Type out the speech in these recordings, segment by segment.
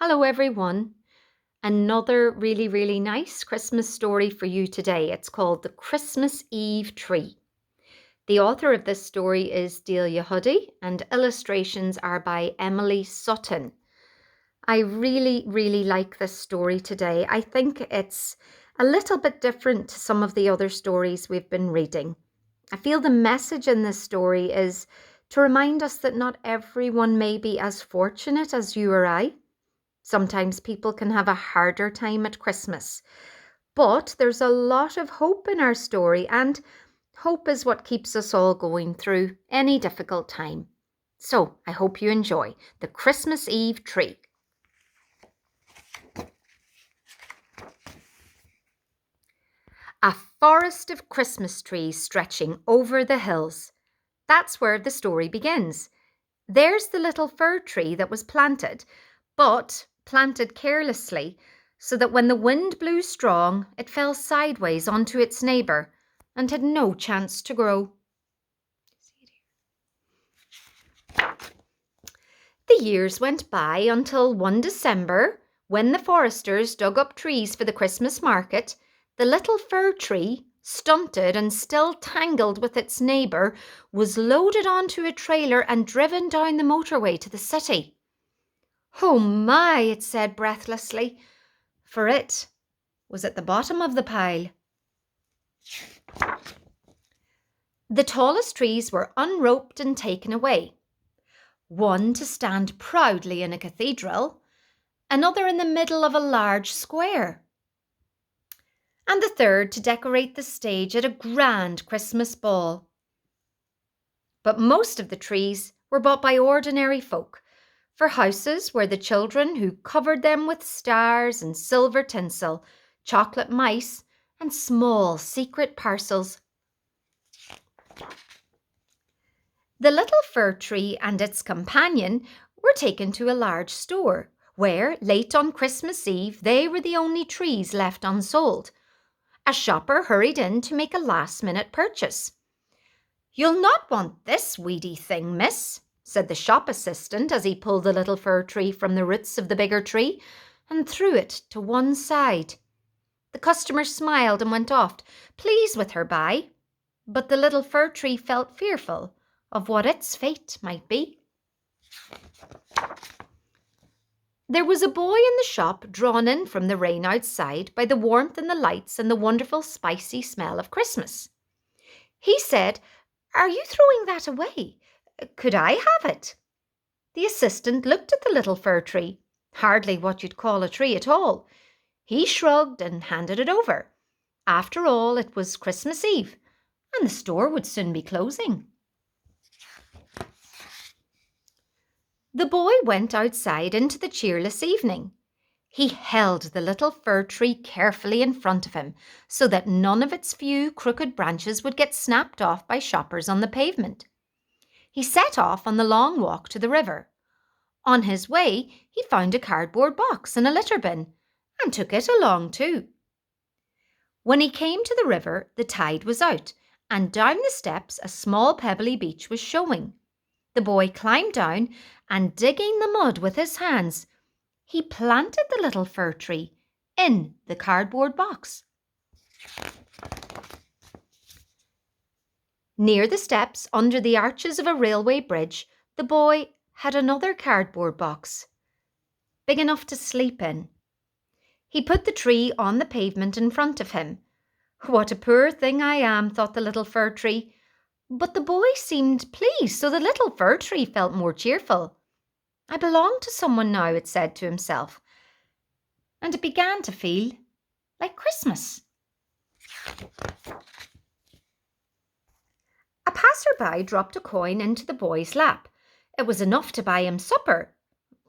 Hello, everyone. Another really, really nice Christmas story for you today. It's called The Christmas Eve Tree. The author of this story is Delia Huddy, and illustrations are by Emily Sutton. I really, really like this story today. I think it's a little bit different to some of the other stories we've been reading. I feel the message in this story is to remind us that not everyone may be as fortunate as you or I. Sometimes people can have a harder time at Christmas, but there's a lot of hope in our story, and hope is what keeps us all going through any difficult time. So I hope you enjoy The Christmas Eve Tree. A forest of Christmas trees stretching over the hills. That's where the story begins. There's the little fir tree that was planted, but planted carelessly, so that when the wind blew strong, it fell sideways onto its neighbour and had no chance to grow. The years went by until one December, when the foresters dug up trees for the Christmas market, the little fir tree, stunted and still tangled with its neighbour, was loaded onto a trailer and driven down the motorway to the city. "Oh my," it said breathlessly, for it was at the bottom of the pile. The tallest trees were unroped and taken away. One to stand proudly in a cathedral, another in the middle of a large square, and the third to decorate the stage at a grand Christmas ball. But most of the trees were bought by ordinary folk, for houses were the children who covered them with stars and silver tinsel, chocolate mice, and small secret parcels. The little fir tree and its companion were taken to a large store, where, late on Christmas Eve, they were the only trees left unsold. A shopper hurried in to make a last-minute purchase. "You'll not want this weedy thing, miss," said the shop assistant as he pulled the little fir tree from the roots of the bigger tree and threw it to one side. The customer smiled and went off, pleased with her buy, but the little fir tree felt fearful of what its fate might be. There was a boy in the shop, drawn in from the rain outside by the warmth and the lights and the wonderful spicy smell of Christmas. He said, "Are you throwing that away? Could I have it?" The assistant looked at the little fir tree, hardly what you'd call a tree at all. He shrugged and handed it over. After all, it was Christmas Eve, and the store would soon be closing. The boy went outside into the cheerless evening. He held the little fir tree carefully in front of him so that none of its few crooked branches would get snapped off by shoppers on the pavement. He set off on the long walk to the river. On his way, he found a cardboard box and a litter bin, and took it along too. When he came to the river, the tide was out, and down the steps a small pebbly beach was showing. The boy climbed down, and digging the mud with his hands, he planted the little fir tree in the cardboard box. Near the steps, under the arches of a railway bridge, the boy had another cardboard box, big enough to sleep in. He put the tree on the pavement in front of him. "What a poor thing I am," thought the little fir tree. But the boy seemed pleased, so the little fir tree felt more cheerful. "I belong to someone now," it said to himself, and it began to feel like Christmas. A passerby dropped a coin into the boy's lap. It was enough to buy him supper,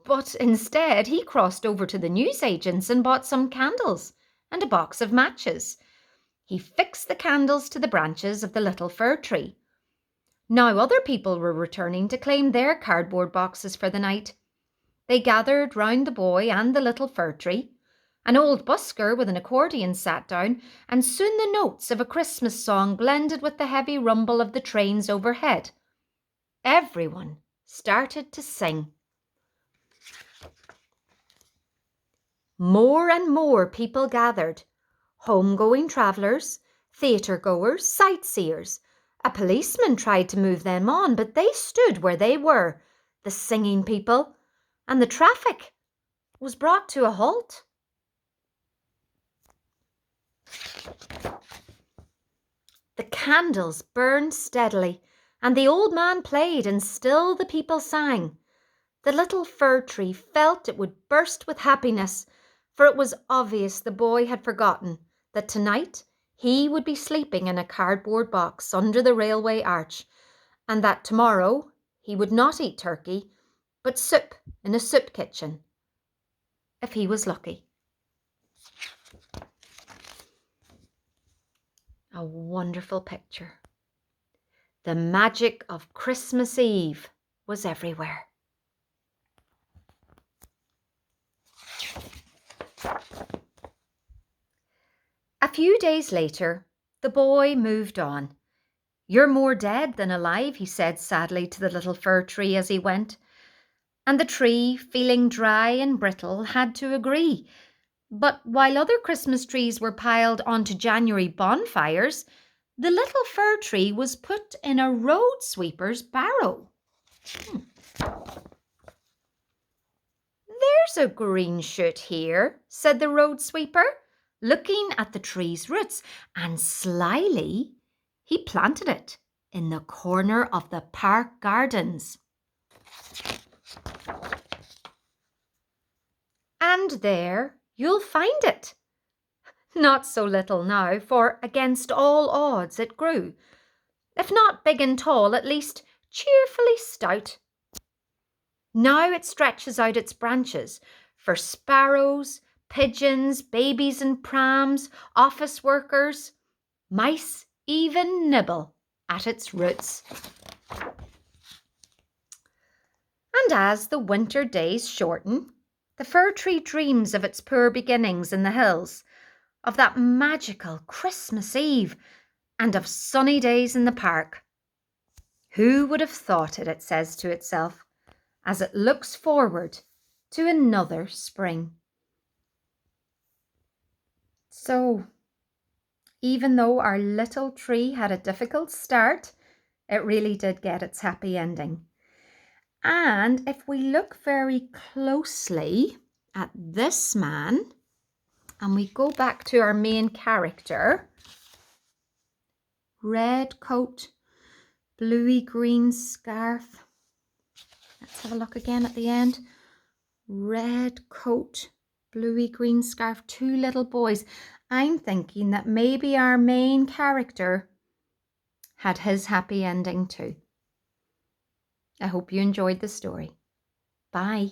but instead he crossed over to the newsagent's and bought some candles and a box of matches. He fixed the candles to the branches of the little fir tree. Now other people were returning to claim their cardboard boxes for the night. They gathered round the boy and the little fir tree. An old busker with an accordion sat down, and soon the notes of a Christmas song blended with the heavy rumble of the trains overhead. Everyone started to sing. more and more people gathered. Home-going travellers, theatre-goers, sightseers. A policeman tried to move them on, but they stood where they were, the singing people, and the traffic was brought to a halt. The candles burned steadily, and the old man played, and still the people sang. The little fir tree felt it would burst with happiness, for it was obvious the boy had forgotten that tonight he would be sleeping in a cardboard box under the railway arch, and that tomorrow he would not eat turkey, but soup in a soup kitchen, if he was lucky. A wonderful picture. The magic of Christmas Eve was everywhere. A few days later, the boy moved on. "You're more dead than alive," he said sadly to the little fir tree as he went. And the tree, feeling dry and brittle, had to agree. But while other Christmas trees were piled onto January bonfires, the little fir tree was put in a road sweeper's barrow. "There's a green shoot here," said the road sweeper, looking at the tree's roots, and slyly he planted it in the corner of the park gardens. And there you'll find it. Not so little now, for against all odds it grew. If not big and tall, at least cheerfully stout. Now it stretches out its branches for sparrows, pigeons, babies in prams, office workers. Mice even nibble at its roots. And as the winter days shorten, the fir tree dreams of its poor beginnings in the hills, of that magical Christmas Eve, and of sunny days in the park. Who would have thought it, it says to itself, as it looks forward to another spring. So, even though our little tree had a difficult start, it really did get its happy ending. And if we look very closely at this man, and we go back to our main character, red coat, bluey green scarf. Let's have a look again at the end. Red coat, bluey green scarf, two little boys. I'm thinking that maybe our main character had his happy ending too. I hope you enjoyed the story. Bye.